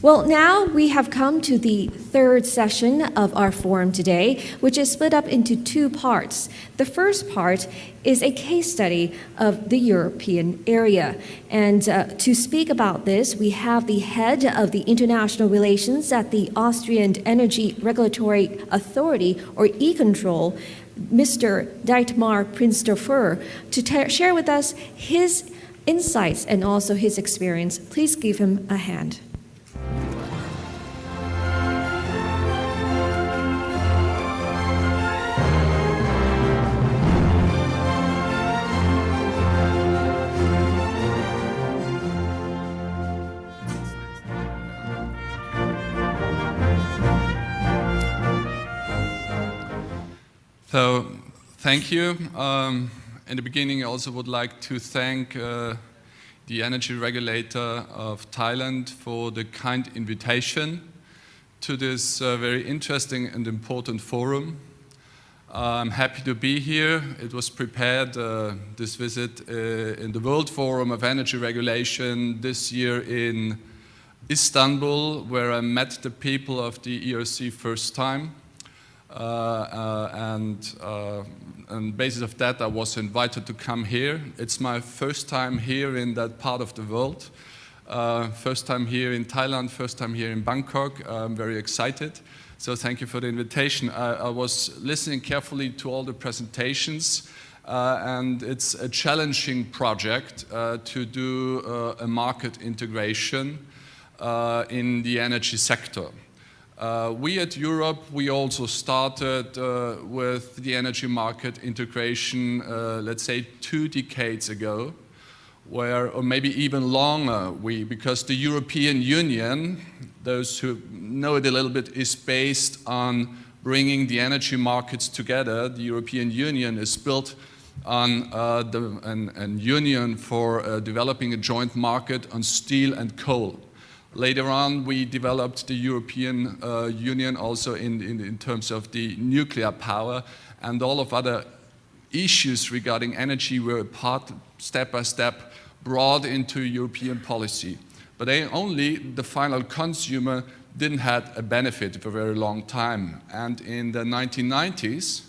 Well, now we have come to the third session of our forum today, which is split up into two parts. The first part is a case study of the European area. And to speak about this, we have the head of the international relations at the Austrian Energy Regulatory Authority, or E-Control, Mr. Dietmar Prinzdorfer, to share with us his insights and also his experience. Please give him a hand. So, thank you. In the beginning, I also would like to thank the energy regulator of Thailand for the kind invitation to this very interesting and important forum. I'm happy to be here. It was prepared, this visit, in the World Forum of Energy Regulation this year in Istanbul, where I met the people of the ERC first time. On basis of that, I was invited to come here. It's my first time here in that part of the world. First time here in Thailand, first time here in Bangkok. I'm very excited. So thank you for the invitation. I was listening carefully to all the presentations, and it's a challenging project to do a market integration in the energy sector. We at Europe, we also started with the energy market integration, let's say 2 decades ago, or maybe even longer, because the European Union, those who know it a little bit, is based on bringing the energy markets together. The European Union is built on a union for developing a joint market on steel and coal. Later on, we developed the European Union also in terms of the nuclear power, and all of other issues regarding energy were step by step, brought into European policy. But only the final consumer didn't have a benefit for a very long time. And in the 1990s,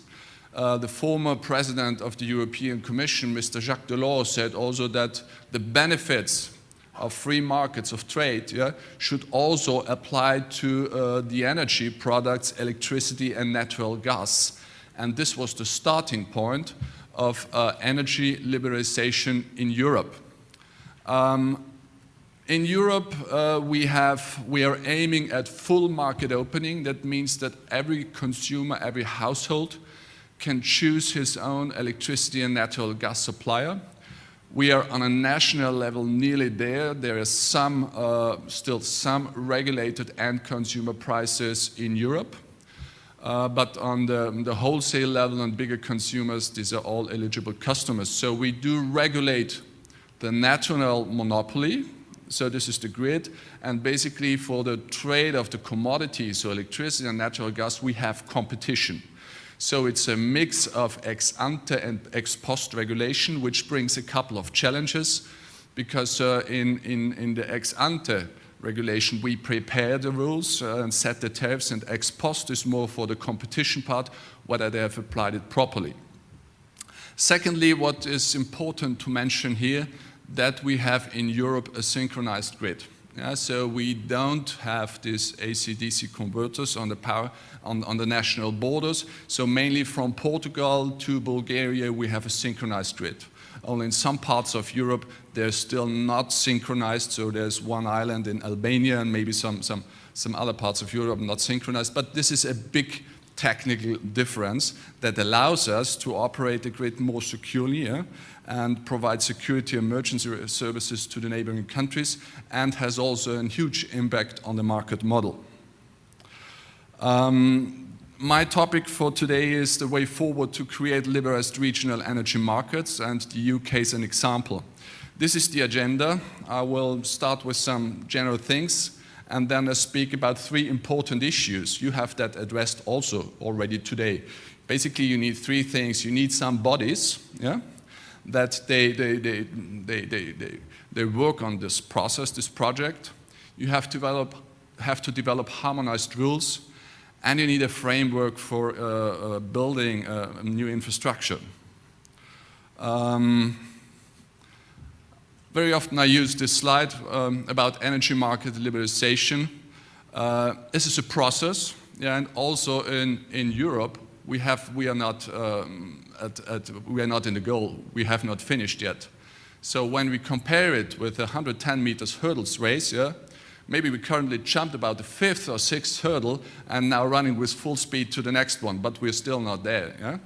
the former president of the European Commission, Mr. Jacques Delors, said also that the benefits of free markets of trade should also apply to the energy products, electricity and natural gas. And this was the starting point of energy liberalization in Europe. In Europe, we are aiming at full market opening. That means that every consumer, every household can choose his own electricity and natural gas supplier. We are on a national level nearly there. There is still some regulated end consumer prices in Europe. But on the wholesale level and bigger consumers, these are all eligible customers. So we do regulate the national monopoly. So this is the grid. And basically for the trade of the commodities, so electricity and natural gas, we have competition. So it's a mix of ex ante and ex post regulation, which brings a couple of challenges, because in the ex ante regulation we prepare the rules and set the tariffs, and ex post is more for the competition part, whether they have applied it properly. Secondly, what is important to mention here, that we have in Europe a synchronized grid. So we don't have these AC-DC converters on the national borders. So mainly from Portugal to Bulgaria, we have a synchronized grid. Only in some parts of Europe, they're still not synchronized. So there's one island in Albania and maybe some other parts of Europe not synchronized. But this is a big technical difference that allows us to operate the grid more securely and provide security emergency services to the neighboring countries, and has also a huge impact on the market model. My topic for today is the way forward to create liberalized regional energy markets, and the UK is an example. This is the agenda. I will start with some general things, and then I'll speak about 3 important issues. You have that addressed also already today. Basically, you need 3 things. You need some bodies, that they work on this process, this project. You have to develop have to develop harmonized rules, and you need a framework for building a new infrastructure. Very often I use this slide about energy market liberalization. This is a process, yeah, and also in Europe we are not in the goal. We have not finished yet. So when we compare it with a 110 meters hurdles race, yeah, maybe we currently jumped about the 5th or 6th hurdle and now running with full speed to the next one, but we're still not there. Yeah?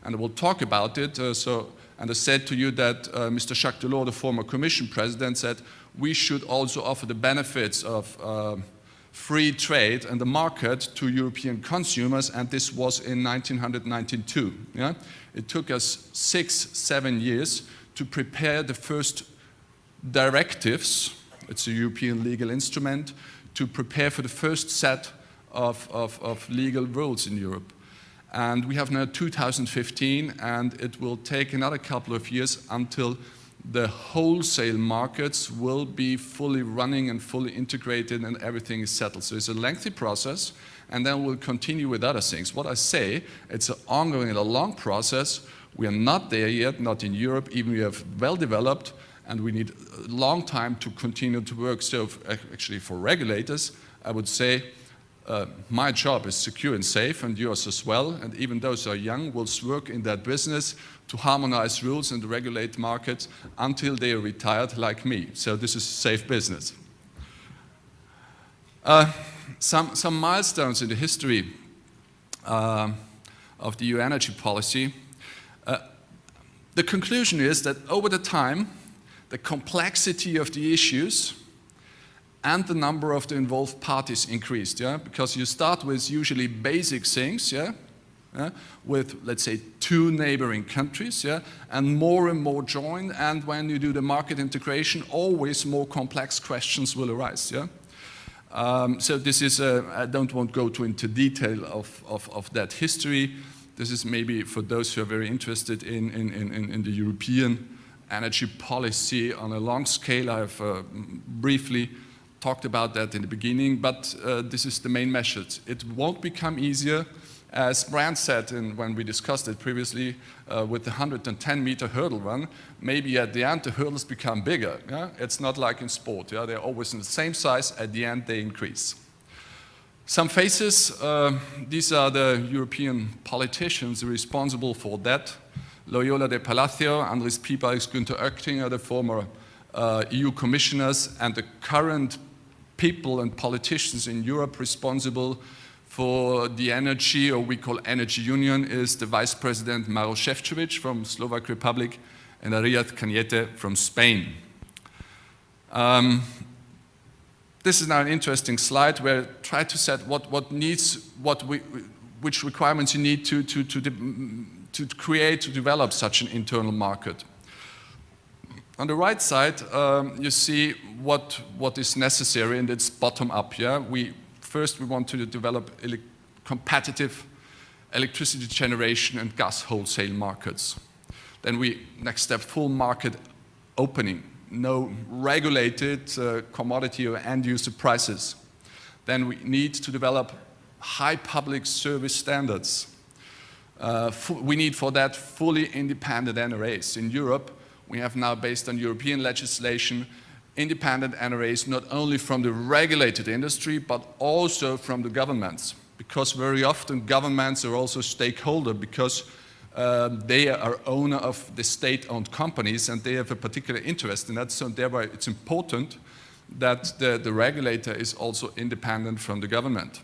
And we'll talk about it. And I said to you that Mr. Jacques Delors, the former Commission President, said we should also offer the benefits of free trade and the market to European consumers, and this was in 1992. Yeah? It took us 6-7 years to prepare the first directives. It's a European legal instrument to prepare for the first set of legal rules in Europe. And we have now 2015, and it will take another couple of years until the wholesale markets will be fully running and fully integrated and everything is settled. So it's a lengthy process, and then we'll continue with other things. What I say, it's an ongoing and a long process. We are not there yet, not in Europe, even we have well developed, and we need a long time to continue to work. So actually for regulators, I would say my job is secure and safe, and yours as well, and even those who are young will work in that business to harmonize rules and regulate markets until they are retired like me. So this is safe business. Some milestones in the history of the EU energy policy. The conclusion is that over the time, the complexity of the issues and the number of the involved parties increased, yeah? Because you start with usually basic things, yeah? With, let's say, 2 neighboring countries, yeah? And more join, and when you do the market integration, always more complex questions will arise, yeah? So this is, I don't want to go into detail of that history. This is maybe for those who are very interested in the European energy policy on a long scale. I've briefly talked about that in the beginning, but this is the main message. It won't become easier, as Brian said when we discussed it previously with the 110-meter hurdle run. Maybe at the end the hurdles become bigger. Yeah? It's not like in sport. Yeah? They're always in the same size. At the end they increase. Some faces, these are the European politicians responsible for that. Loyola de Palacio, Andris Piebalgs, Günther Oettinger, the former EU commissioners, and the current people and politicians in Europe responsible for the energy, or we call energy union, is the Vice President Maroš Šefčovič from Slovak Republic and Ariad Cañete from Spain. This is now an interesting slide where I try to set which requirements you need to create, to develop such an internal market. On the right side, you see what is necessary, and it's bottom up. Yeah, first we want to develop competitive electricity generation and gas wholesale markets. Then next step, full market opening. No regulated commodity or end-user prices. Then we need to develop high public service standards. We need for that fully independent NRAs. In Europe, we have now, based on European legislation, independent NRAs not only from the regulated industry, but also from the governments. Because very often governments are also stakeholder, because they are owner of the state-owned companies and they have a particular interest in that, so thereby it's important that the regulator is also independent from the government.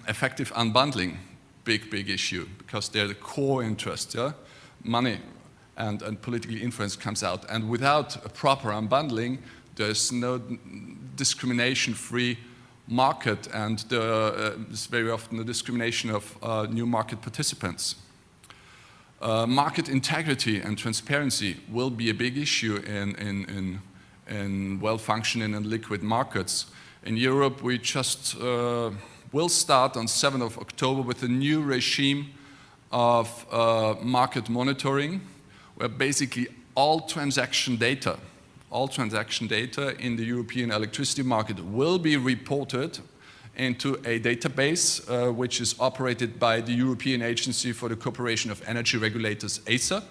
Effective unbundling, big issue, because they're the core interest, yeah? Money and political influence comes out, and without a proper unbundling, there's no discrimination-free market, and it's very often the discrimination of new market participants. Market integrity and transparency will be a big issue in well-functioning and liquid markets. In Europe, we just will start on 7th of October with a new regime of market monitoring, where basically all transaction data all transaction data in the European electricity market will be reported into a database which is operated by the European Agency for the Cooperation of Energy Regulators, ACER.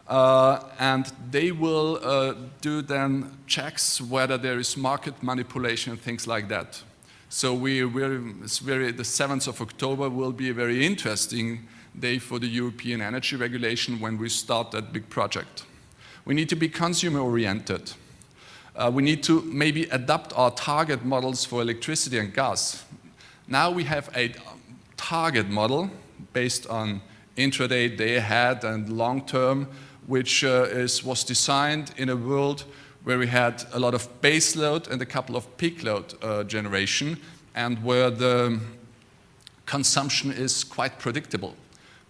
And they will do then checks whether there is market manipulation and things like that. So the 7th of October will be a very interesting day for the European energy regulation when we start that big project. We need to be consumer-oriented. We need to maybe adapt our target models for electricity and gas. Now we have a target model based on intraday, day ahead, and long term, which was designed in a world where we had a lot of base load and a couple of peak load generation, and where the consumption is quite predictable.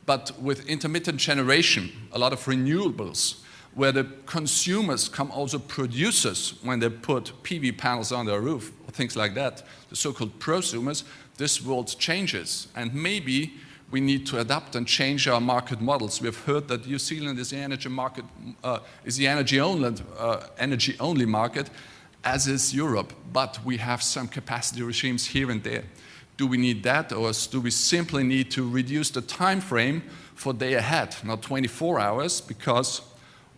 But with intermittent generation, a lot of renewables, where the consumers come also producers when they put PV panels on their roof, or things like that, the so-called prosumers, this world changes. And maybe we need to adapt and change our market models. We have heard that New Zealand is the energy market, is the energy-only market, as is Europe. But we have some capacity regimes here and there. Do we need that, or do we simply need to reduce the time frame for day ahead, not 24 hours, because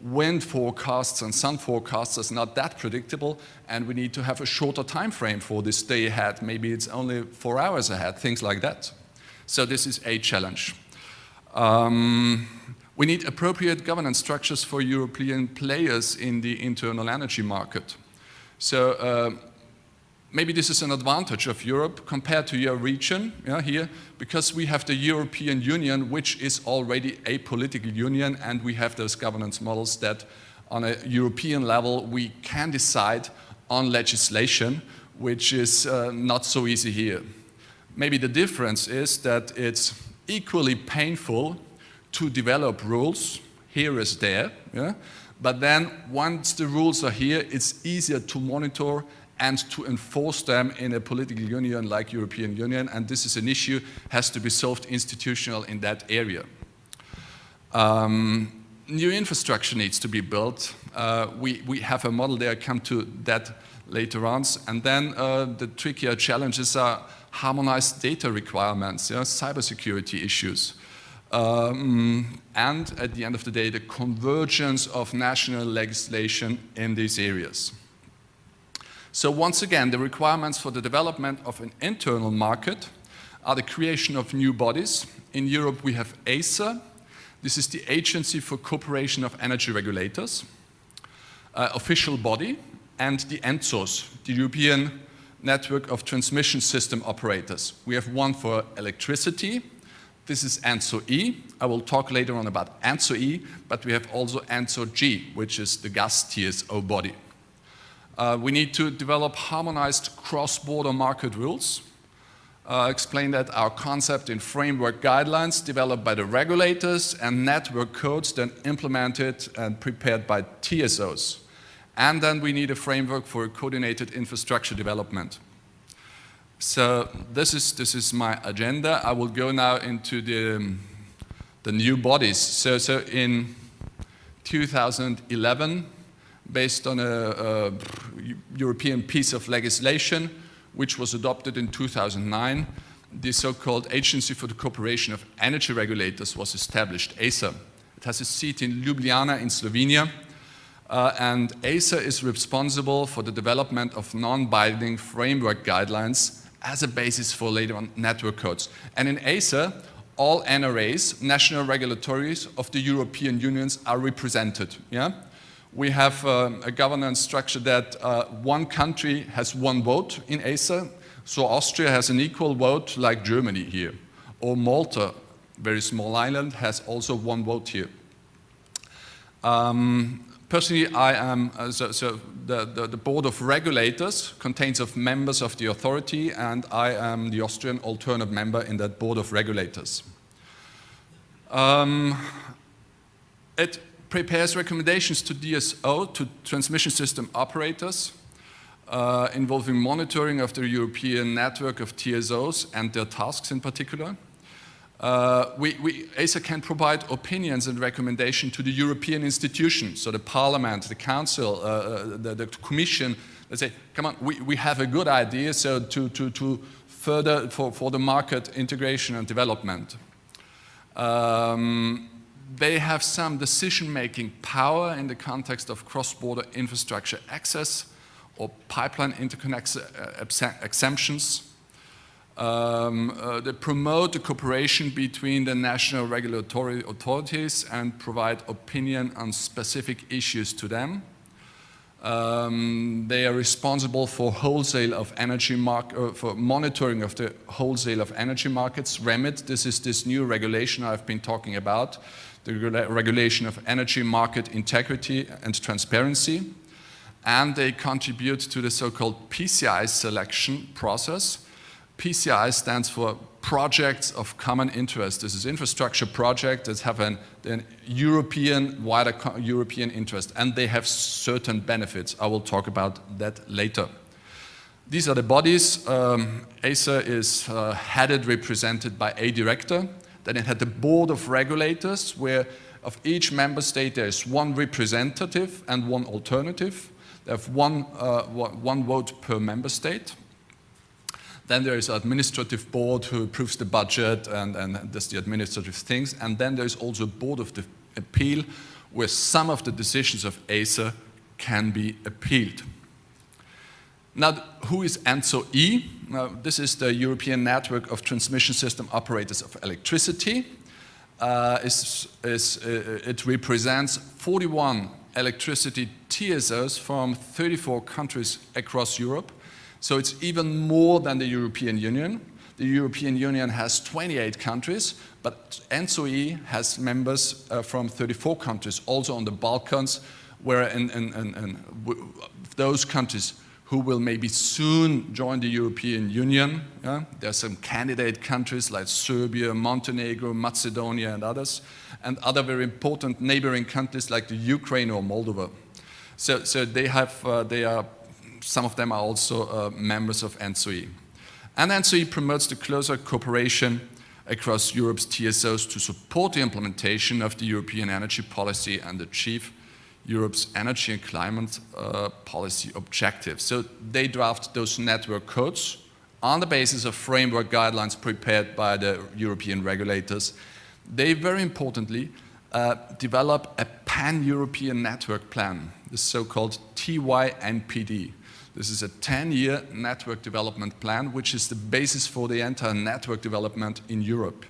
wind forecasts and sun forecasts is not that predictable, and we need to have a shorter time frame for this day ahead. Maybe it's only 4 hours ahead, things like that. So this is a challenge. We need appropriate governance structures for European players in the internal energy market. So maybe this is an advantage of Europe compared to your region here, because we have the European Union, which is already a political union, and we have those governance models that on a European level we can decide on legislation, which is not so easy here. Maybe the difference is that it's equally painful to develop rules, here as there, but then once the rules are here, it's easier to monitor and to enforce them in a political union like European Union, and this is an issue has to be solved institutional in that area. New infrastructure needs to be built. We have a model there, come to that later on, and then the trickier challenges are harmonized data requirements, cybersecurity issues, and at the end of the day, the convergence of national legislation in these areas. So once again, the requirements for the development of an internal market are the creation of new bodies. In Europe, we have ACER. This is the Agency for Cooperation of Energy Regulators, official body, and the ENTSOs, the European Network of Transmission System Operators. We have one for electricity. This is ENTSO-E. I will talk later on about ENTSO-E, but we have also ENTSO-G, which is the gas TSO body. We need to develop harmonized cross-border market rules. Explain that our concept in framework guidelines developed by the regulators and network codes then implemented and prepared by TSOs. And then we need a framework for coordinated infrastructure development. So this is my agenda. I will go now into the new bodies. So in 2011, based on a European piece of legislation, which was adopted in 2009, the so-called Agency for the Cooperation of Energy Regulators was established, ACER. It has a seat in Ljubljana in Slovenia, and ACER is responsible for the development of non-binding framework guidelines as a basis for later on network codes. And in ACER, all NRAs, national regulatories of the European Union, are represented. We have a governance structure that one country has one vote in ACER, so Austria has an equal vote like Germany here, or Malta, very small island, has also one vote here. Personally, I am, the board of regulators contains of members of the authority, and I am the Austrian alternate member in that board of regulators. It prepares recommendations to DSO, to transmission system operators, involving monitoring of the European network of TSOs and their tasks in particular. ACER can provide opinions and recommendations to the European institutions, so the Parliament, the Council, the Commission. They say, come on, we have a good idea, so to further for the market integration and development. They have some decision-making power in the context of cross-border infrastructure access or pipeline interconnect exemptions. They promote the cooperation between the national regulatory authorities and provide opinion on specific issues to them. They are responsible for wholesale of energy for monitoring of the wholesale of energy markets. REMIT, this is this new regulation I've been talking about, the regulation of energy market integrity and transparency. And they contribute to the so-called PCI selection process. PCI stands for Projects of Common Interest. This is infrastructure projects that have an wider European interest, and they have certain benefits. I will talk about that later. These are the bodies. ACER is headed, represented by a director. Then it had the board of regulators, where of each member state there is one representative and one alternative. They have one vote per member state. Then there is an administrative board who approves the budget and does the administrative things. And then there is also a board of the appeal, where some of the decisions of ACER can be appealed. Now, who is ENTSO-E? Now, this is the European Network of Transmission System Operators of Electricity. It represents 41 electricity TSOs from 34 countries across Europe. So it's even more than the European Union. The European Union has 28 countries, but ENTSO-E has members from 34 countries, also on the Balkans, where in those countries who will maybe soon join the European Union. Yeah? There are some candidate countries like Serbia, Montenegro, Macedonia, and others, and other very important neighboring countries like the Ukraine or Moldova. So they are. Some of them are also members of ENTSO-E. And ENTSO-E promotes the closer cooperation across Europe's TSOs to support the implementation of the European energy policy and achieve Europe's energy and climate policy objectives. So they draft those network codes on the basis of framework guidelines prepared by the European regulators. They, very importantly, develop a pan-European network plan, the so-called TYNPD. This is a 10-year network development plan, which is the basis for the entire network development in Europe.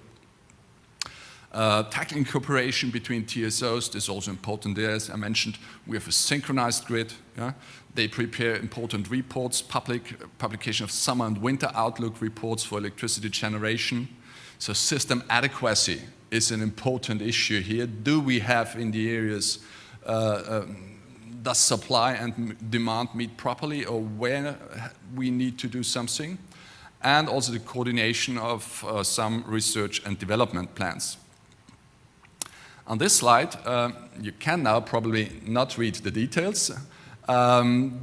Tackling cooperation between TSOs, this is also important there. As I mentioned, we have a synchronized grid. Yeah? They prepare important reports, publication of summer and winter outlook reports for electricity generation. So system adequacy is an important issue here. Do we have in the areas does supply and demand meet properly, or where we need to do something? And also the coordination of some research and development plans. On this slide, you can now probably not read the details.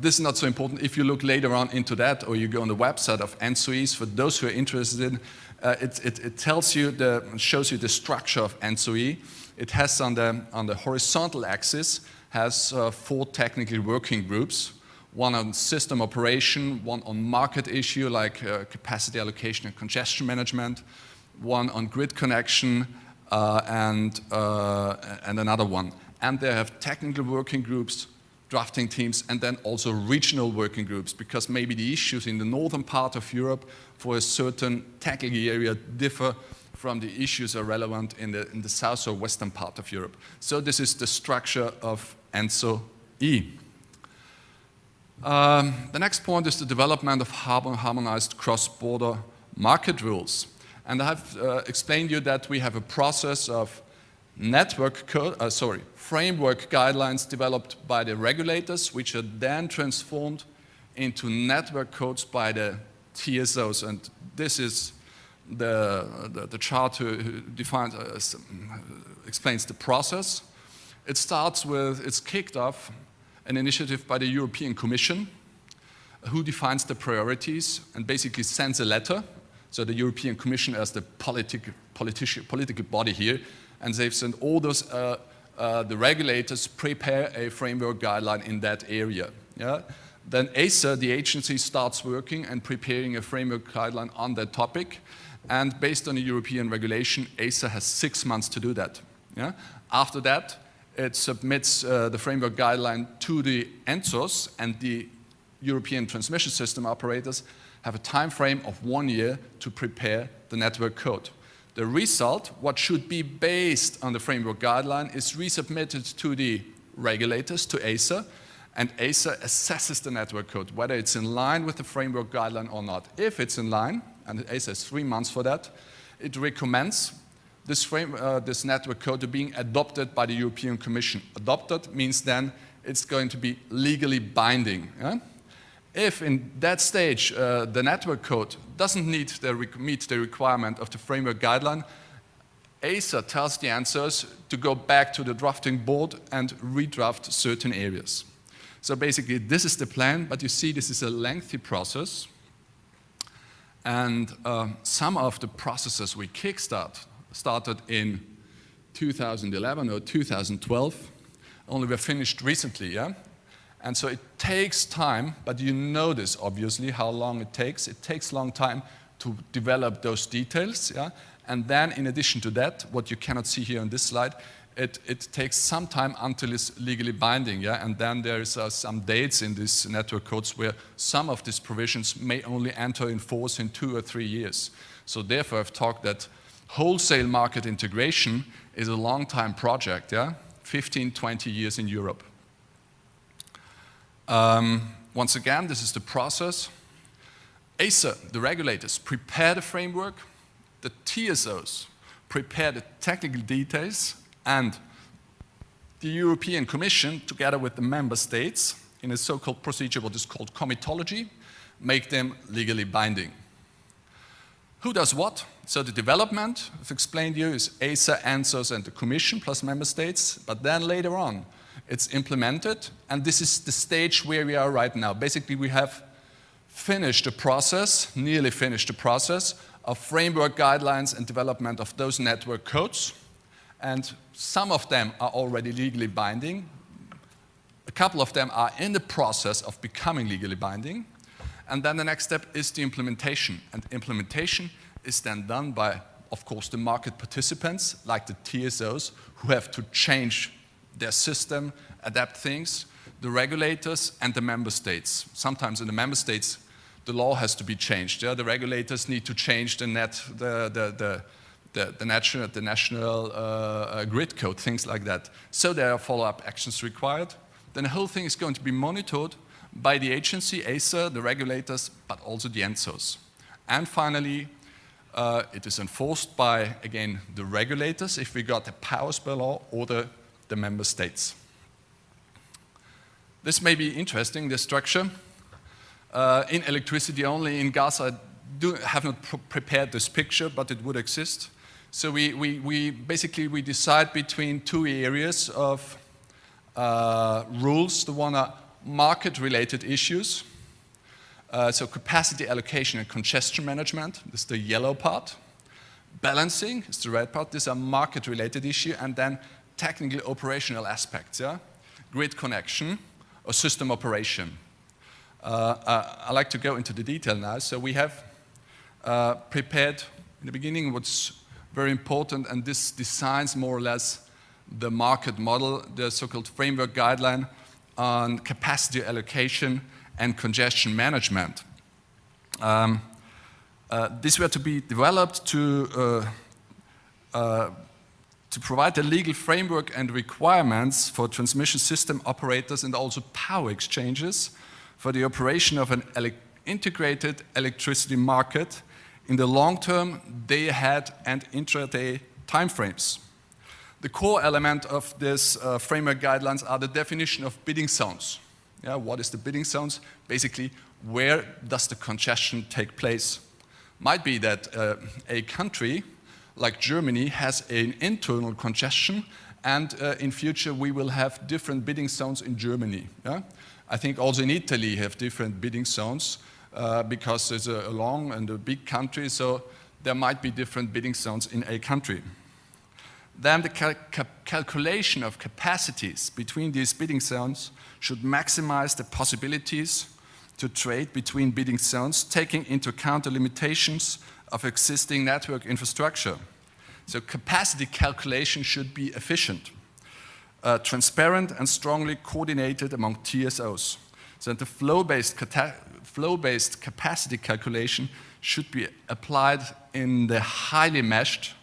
This is not so important. If you look later on into that, or you go on the website of ENTSO-E, for those who are interested, it tells you shows you the structure of ENTSO-E. It has on the horizontal axis has 4 technical working groups, one on system operation, one on market issue like capacity allocation and congestion management, one on grid connection, and another one. And they have technical working groups, drafting teams, and then also regional working groups, because maybe the issues in the northern part of Europe for a certain technical area differ from the issues are relevant in the south or western part of Europe. So this is the structure of ENTSO-E. The next point is the development of harmonized cross-border market rules. And I have explained to you that we have a process of framework guidelines developed by the regulators, which are then transformed into network codes by the TSOs. And this is the chart who defines, explains the process. It's kicked off an initiative by the European Commission, who defines the priorities and basically sends a letter So the European Commission as the political body here, and they've sent all those, the regulators prepare a framework guideline in that area. Yeah? Then ACER, the agency, starts working and preparing a framework guideline on that topic. And based on a European regulation, ACER has 6 months to do that. Yeah? After that, it submits the framework guideline to the ENSOs, and the European transmission system operators have a time frame of 1 year to prepare the network code. The result, what should be based on the framework guideline, is resubmitted to the regulators, to ACER, and ACER assesses the network code, whether it's in line with the framework guideline or not. If it's in line, and ACER has 3 months for that, it recommends this network code to being adopted by the European Commission. Adopted means then it's going to be legally binding. Yeah? If in that stage the network code doesn't meet the requirement of the framework guideline, ACER tells the ENSOs to go back to the drafting board and redraft certain areas. So basically this is the plan, but you see this is a lengthy process. And some of the processes we started in 2011 or 2012, only were finished recently, yeah? And so it takes time, but you know this obviously, how long it takes. It takes a long time to develop those details, yeah? And then in addition to that, what you cannot see here on this slide, it takes some time until it's legally binding, yeah? And then there's some dates in these network codes where some of these provisions may only enter in force in 2 or 3 years. So therefore I've talked that wholesale market integration is a long-time project, yeah? 15, 20 years in Europe. Once again, this is the process. ACER, the regulators, prepare the framework. The TSOs prepare the technical details, and the European Commission, together with the member states, in a so-called procedure, what is called comitology, make them legally binding. Who does what? So the development, I've explained to you, is ACER, ENSOs, and the Commission, plus member states, but then later on, it's implemented, and this is the stage where we are right now. Basically, we have finished the process, nearly finished the process, of framework guidelines and development of those network codes, and some of them are already legally binding. A couple of them are in the process of becoming legally binding, and then the next step is the implementation, and implementation is then done by, of course, the market participants, like the TSOs, who have to change their system, adapt things, the regulators, and the member states. Sometimes in the member states, the law has to be changed. Yeah? The regulators need to change the national grid code, things like that. So there are follow-up actions required. Then the whole thing is going to be monitored by the agency, ACER, the regulators, but also the ENSOs. And finally, it is enforced by, again, the regulators, if we got the powers by law, or the member states. This may be interesting, this structure. In electricity only, in gas I have not prepared this picture, but it would exist. So we basically decide between 2 areas of rules. The one are market-related issues. So capacity allocation and congestion management, this is the yellow part. Balancing is the red part. These are market-related issues. And then technical operational aspects, yeah? Grid connection or system operation. I like to go into the detail now. So we have prepared in the beginning what's very important, and this designs more or less the market model, the so-called framework guideline on capacity allocation and congestion management. These were to be developed to provide the legal framework and requirements for transmission system operators and also power exchanges for the operation of an integrated electricity market in the long-term, day-ahead, and intraday timeframes. The core element of this framework guidelines are the definition of bidding zones. Yeah, what is the bidding zones? Basically, where does the congestion take place? Might be that a country like Germany has an internal congestion, and in future we will have different bidding zones in Germany. Yeah? I think also in Italy have different bidding zones. because it's a long and a big country, so there might be different bidding zones in a country. Then the calculation of capacities between these bidding zones should maximize the possibilities to trade between bidding zones, taking into account the limitations of existing network infrastructure. So capacity calculation should be efficient, transparent and strongly coordinated among TSOs. So the flow-based capacity calculation should be applied in the highly meshed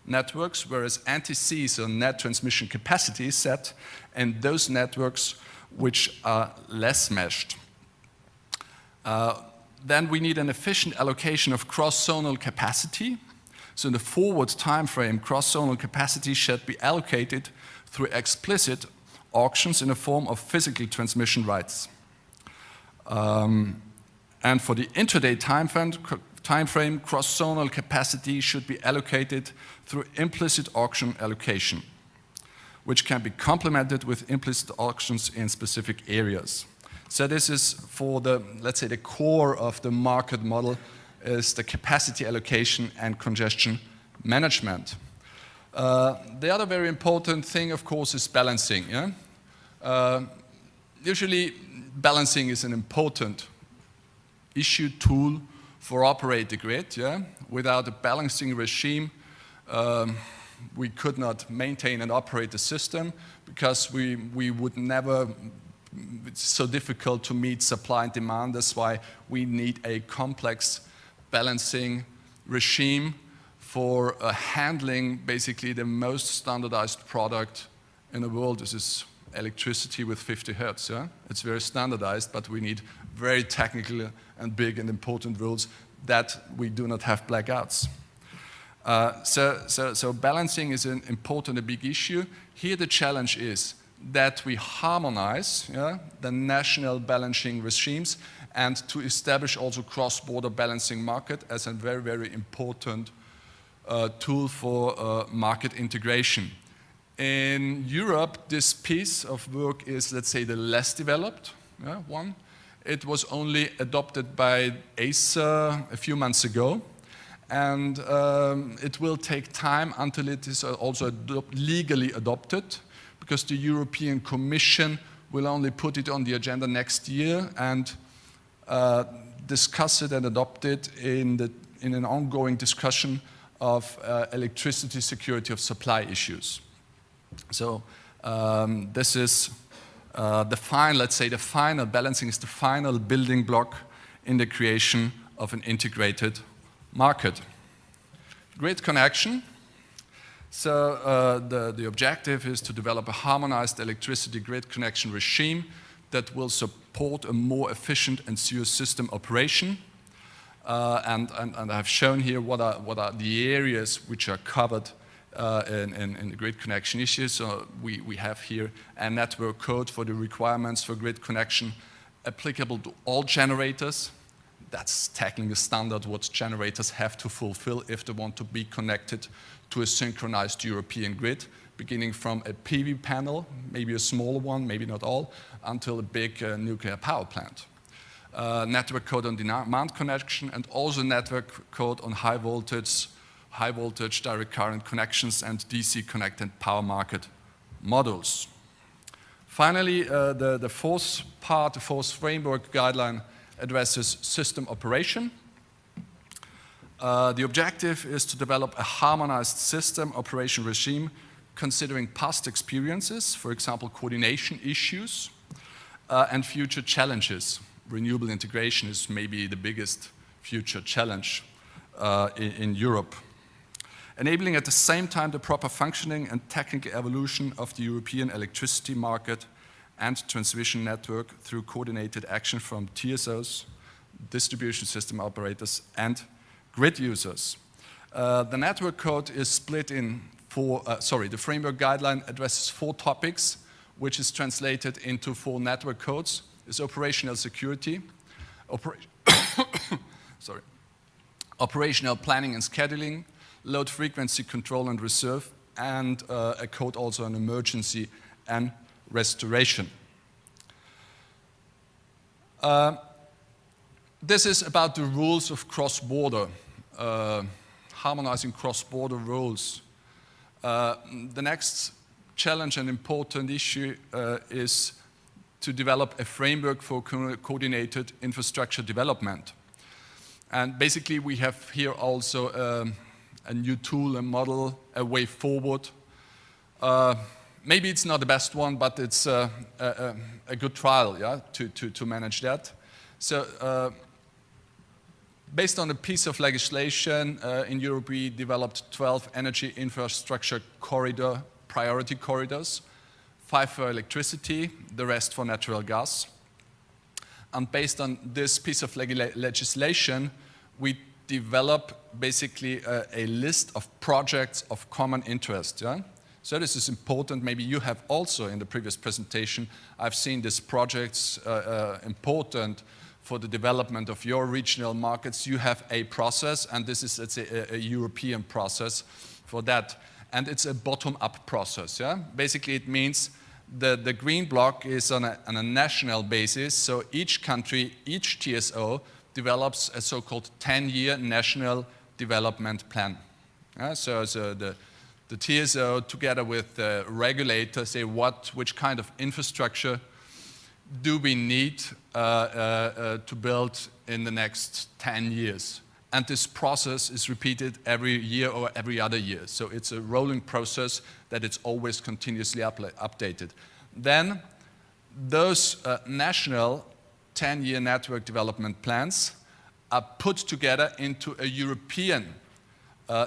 networks, whereas NTC, so net transmission capacity, is set in those networks which are less meshed. Then we need an efficient allocation of cross-zonal capacity. So in the forward time frame, cross-zonal capacity should be allocated through explicit auctions in the form of physical transmission rights. And for the intraday time frame, cross-zonal capacity should be allocated through implicit auction allocation, which can be complemented with implicit auctions in specific areas. So this is for the, let's say, the core of the market model is the capacity allocation and congestion management. The other very important thing, of course, is balancing. Yeah? Usually, balancing is an important issue tool for operate the grid. Yeah? Without a balancing regime, we could not maintain and operate the system because we would never. It's so difficult to meet supply and demand. That's why we need a complex balancing regime for handling basically the most standardized product in the world. This is electricity with 50 hertz. Yeah? It's very standardized, but we need very technical and big and important rules that we do not have blackouts. So balancing is an important, a big issue. Here the challenge is that we harmonize the national balancing regimes and to establish also cross-border balancing market as a very, very important tool for market integration. In Europe, this piece of work is, let's say, the less developed one. It was only adopted by ACER a few months ago, and it will take time until it is also legally adopted, because the European Commission will only put it on the agenda next year and discuss it and adopt it in an ongoing discussion of electricity security of supply issues. So this is the final, let's say the final balancing is the final building block in the creation of an integrated market. Grid connection. So the objective is to develop a harmonized electricity grid connection regime that will support a more efficient and secure system operation. And I have shown here what are the areas which are covered in the grid connection issues. So we have here a network code for the requirements for grid connection applicable to all generators. That's tackling the standard what generators have to fulfill if they want to be connected to a synchronized European grid, beginning from a PV panel, maybe a smaller one, maybe not all, until a big nuclear power plant. Network code on demand connection, and also network code on high voltage direct current connections and DC connected power market modules. Finally, the fourth part, the fourth framework guideline addresses system operation. The objective is to develop a harmonized system operation regime considering past experiences, for example, coordination issues, and future challenges. Renewable integration is maybe the biggest future challenge in Europe. Enabling at the same time the proper functioning and technical evolution of the European electricity market and transmission network through coordinated action from TSOs, distribution system operators, and grid users. The network code is split in the framework guideline addresses 4 topics, which is translated into 4 network codes. Is operational security, operational planning and scheduling, load frequency control and reserve, and a code also on emergency and restoration. this is about the rules of cross-border, harmonizing cross-border rules. The next challenge and important issue is to develop a framework for coordinated infrastructure development. And basically we have here also a new tool, a model, a way forward. Maybe it's not the best one, but it's a good trial, yeah, to manage that. So based on a piece of legislation, in Europe we developed 12 energy infrastructure priority corridors, 5 for electricity, the rest for natural gas. And based on this piece of legislation, we develop basically a list of projects of common interest. Yeah? So this is important. Maybe you have also in the previous presentation, I've seen these projects important for the development of your regional markets. You have a process, and this is, let's say, a European process for that. And it's a bottom-up process. Yeah? Basically, it means the green block is on a national basis. So each country, each TSO, develops a so-called 10-year national development plan. Yeah? So the TSO, together with the regulator, say which kind of infrastructure do we need to build in the next 10 years. And this process is repeated every year or every other year. So it's a rolling process that it's always continuously updated. Then those national 10-year network development plans are put together into a European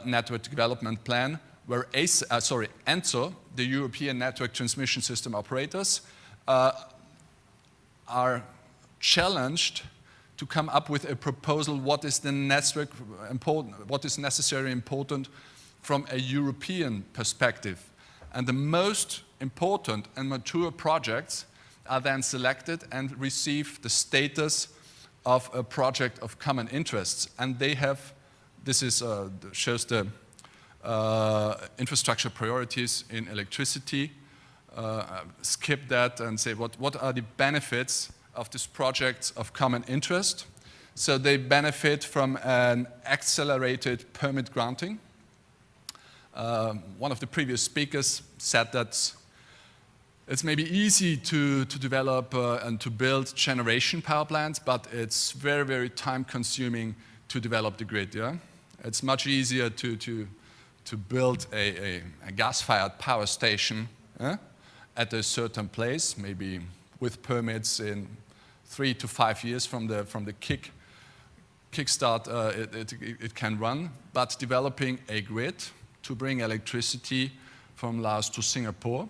network development plan where ENTSO, the European Network Transmission System Operators, are challenged to come up with a proposal what is necessary important from a European perspective. And the most important and mature projects are then selected and receive the status of a project of common interests. And they have, shows the infrastructure priorities in electricity. Skip that and say what are the benefits of these projects of common interest. So they benefit from an accelerated permit granting. One of the previous speakers said that it's maybe easy to develop and to build generation power plants, but it's very, very time consuming to develop the grid. Yeah? It's much easier to build a gas-fired power station at a certain place, maybe with permits in 3 to 5 years from the kickstart it can run. But developing a grid to bring electricity from Laos to Singapore,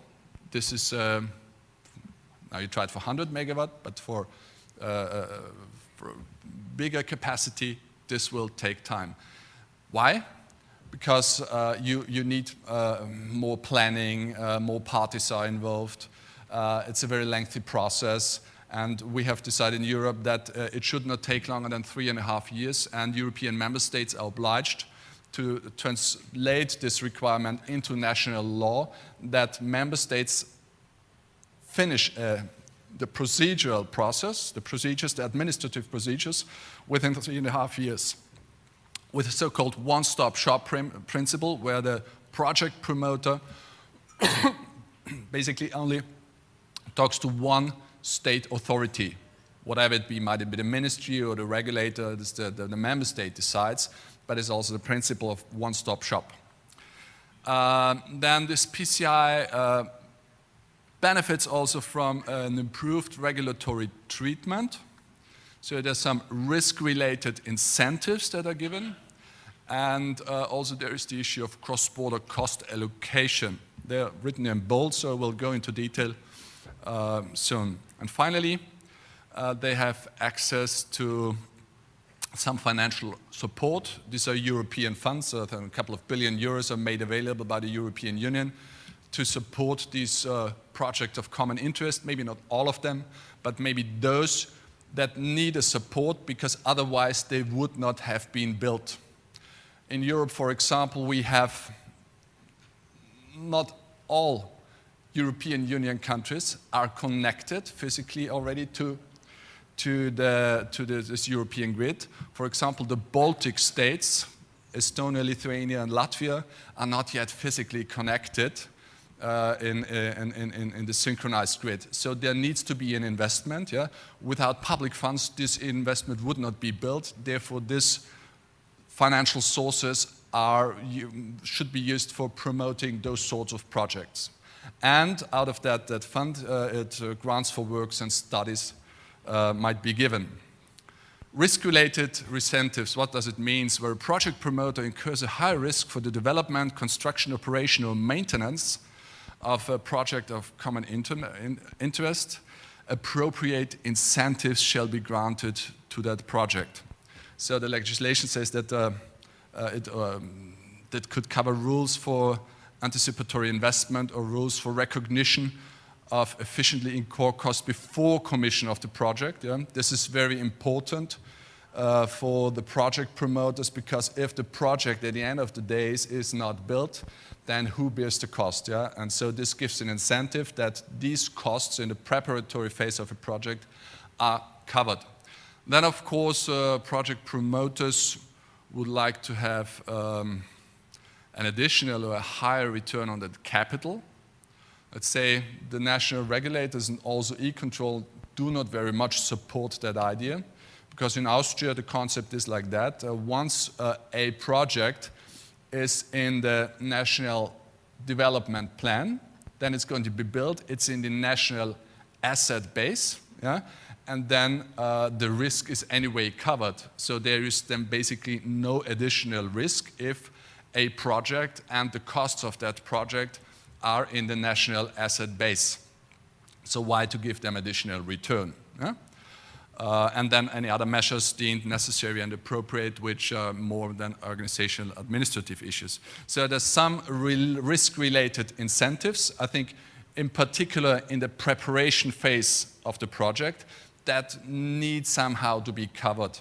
this is, now you tried for 100 megawatt, but for bigger capacity, this will take time. Why? Because you need more planning, more parties are involved. It's a very lengthy process, and we have decided in Europe that it should not take longer than 3.5 years, and European member states are obliged to translate this requirement into national law, that member states finish the procedural process, the administrative procedures, within 3.5 years. With a so-called one-stop shop principle, where the project promoter basically only talks to one state authority, whatever it be, might it be the ministry or the regulator, the member state decides, but it's also the principle of one-stop shop. Then this PCI benefits also from an improved regulatory treatment. So there's some risk-related incentives that are given. And also there is the issue of cross-border cost allocation. They're written in bold, so we'll go into detail soon. And finally, they have access to some financial support. These are European funds, so a couple of billion euros are made available by the European Union to support these projects of common interest. Maybe not all of them, but maybe those that need a support, because otherwise they would not have been built. In Europe, for example, we have not all European Union countries are connected physically already to to this European grid. For example, the Baltic states, Estonia, Lithuania, and Latvia, are not yet physically connected in the synchronized grid. So there needs to be an investment. Yeah? Without public funds, this investment would not be built. Therefore, these financial sources should be used for promoting those sorts of projects. And out of that fund, grants for works and studies might be given. Risk-related incentives, what does it mean? Where a project promoter incurs a high risk for the development, construction, operation, or maintenance of a project of common interest, appropriate incentives shall be granted to that project. So the legislation says that that could cover rules for anticipatory investment or rules for recognition of efficiently incurred costs before commission of the project. Yeah? This is very important for the project promoters, because if the project at the end of the days is not built, then who bears the cost? Yeah? And so this gives an incentive that these costs in the preparatory phase of a project are covered. Then, of course, project promoters would like to have an additional or a higher return on that capital. Let's say the national regulators and also e-control do not very much support that idea, because in Austria the concept is like that. Once a project is in the national development plan, then it's going to be built, it's in the national asset base, yeah? And then the risk is anyway covered. So there is then basically no additional risk if a project and the costs of that project are in the national asset base. So why to give them additional return? Yeah? And then any other measures deemed necessary and appropriate, which are more than organizational administrative issues. So there's some risk-related incentives, I think in particular in the preparation phase of the project, that need somehow to be covered,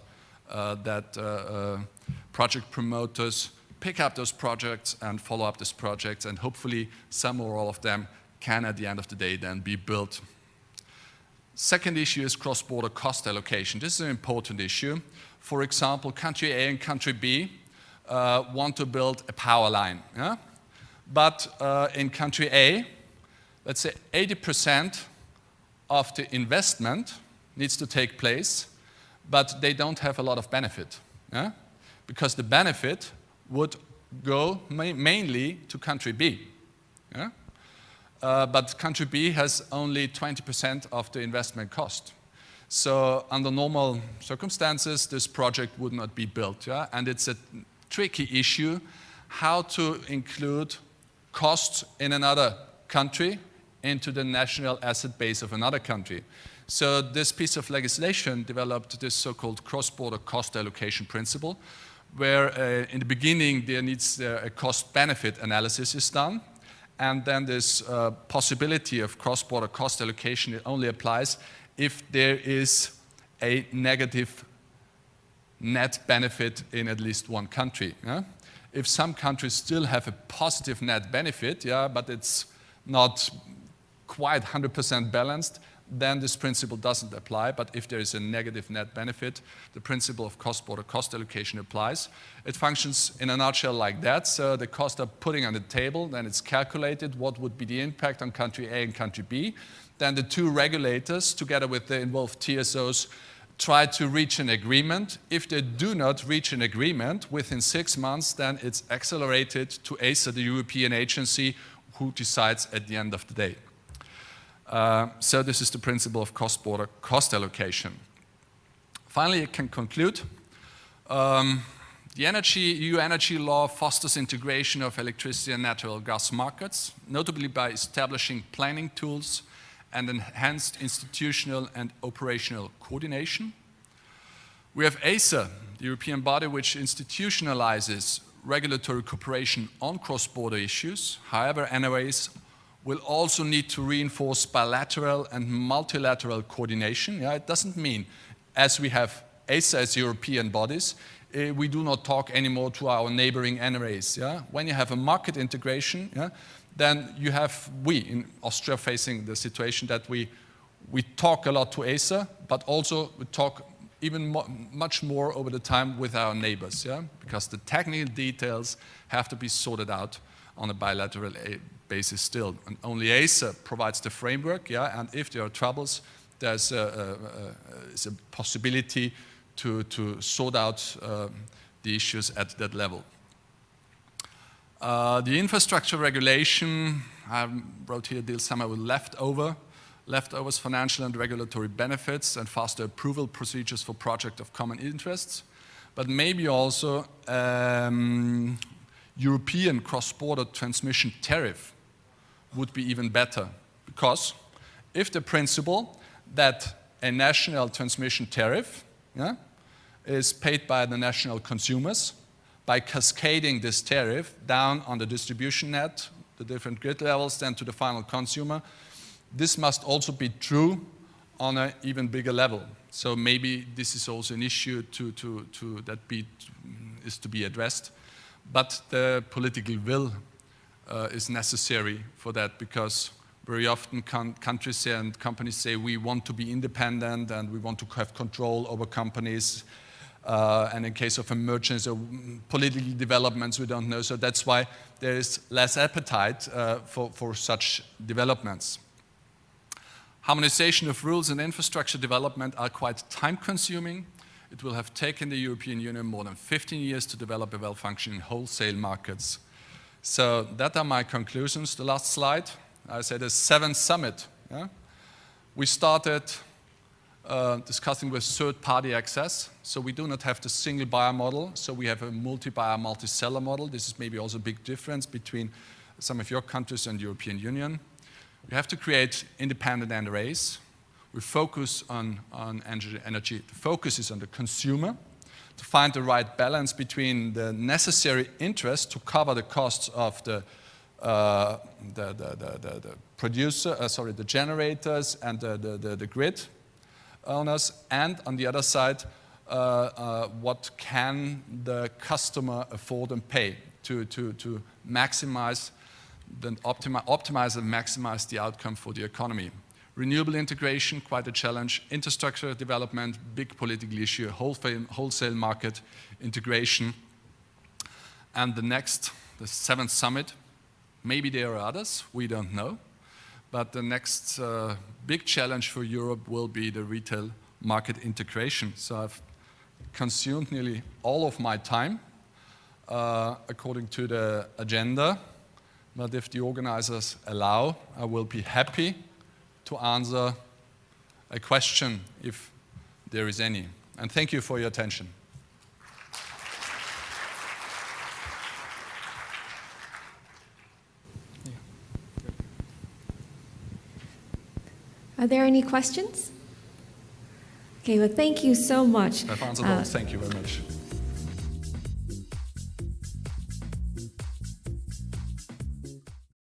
that project promoters pick up those projects and follow up these projects, and hopefully some or all of them can at the end of the day then be built. Second issue is cross-border cost allocation. This is an important issue. For example, country A and country B want to build a power line. Yeah? But in country A, let's say 80% of the investment needs to take place, but they don't have a lot of benefit. Yeah? Because the benefit would go mainly to country B. Yeah? But country B has only 20% of the investment cost. So under normal circumstances, this project would not be built. Yeah? And it's a tricky issue how to include costs in another country into the national asset base of another country. So this piece of legislation developed this so-called cross-border cost allocation principle, where in the beginning there needs a cost-benefit analysis is done, and then this possibility of cross-border cost allocation, it only applies if there is a negative net benefit in at least one country. Yeah? If some countries still have a positive net benefit, yeah, but it's not quite 100% balanced, then this principle doesn't apply. But if there is a negative net benefit, the principle of cross-border cost allocation applies. It functions in a nutshell like that. So the costs are putting on the table, then it's calculated what would be the impact on country A and country B. Then the two regulators, together with the involved TSOs, try to reach an agreement. If they do not reach an agreement within 6 months, then it's accelerated to ACER, the European agency, who decides at the end of the day. So this is the principle of cross-border cost allocation. Finally, I can conclude. The EU energy law fosters integration of electricity and natural gas markets, notably by establishing planning tools and enhanced institutional and operational coordination. We have ACER, the European body which institutionalizes regulatory cooperation on cross-border issues. However, NOAs will also need to reinforce bilateral and multilateral coordination. Yeah, it doesn't mean, as we have ACER as European bodies, we do not talk anymore to our neighboring NRAs. Yeah? When you have a market integration, yeah, then you have, we in Austria facing the situation that we We talk a lot to ACER, but also we talk even much more over the time with our neighbors, yeah? Because the technical details have to be sorted out on a bilateral basis still. And only ACER provides the framework, yeah? And if there are troubles, there's a possibility to sort out the issues at that level. The infrastructure regulation, I wrote here deals somehow with leftovers, financial and regulatory benefits, and faster approval procedures for projects of common interests, but maybe also European cross-border transmission tariff would be even better, because if the principle that a national transmission tariff, yeah, is paid by the national consumers, by cascading this tariff down on the distribution net, the different grid levels, then to the final consumer, this must also be true on an even bigger level. So maybe this is also an issue is to be addressed. But the political will is necessary for that, because very often countries and companies say we want to be independent and we want to have control over companies. And in case of emergency or political developments, we don't know. So that's why there is less appetite for such developments. Harmonization of rules and infrastructure development are quite time-consuming. It will have taken the European Union more than 15 years to develop a well-functioning wholesale markets. So that are my conclusions. The last slide, I said the 7th summit. Yeah? We started discussing with third-party access. So we do not have the single buyer model. So we have a multi-buyer, multi-seller model. This is maybe also a big difference between some of your countries and the European Union. We have to create independent NRAs. We focus on energy. The focus is on the consumer, to find the right balance between the necessary interest to cover the costs of the generators and the grid owners, and on the other side, what can the customer afford and pay to maximize, then optimize and maximize the outcome for the economy. Renewable integration, quite a challenge. Infrastructure development, big political issue. Wholesale market integration. And the 7th summit, maybe there are others, we don't know. But the next big challenge for Europe will be the retail market integration. So I've consumed nearly all of my time according to the agenda. But if the organizers allow, I will be happy to answer a question if there is any. And thank you for your attention. Are there any questions? Okay, well, thank you so much. I've answered those. Thank you very much.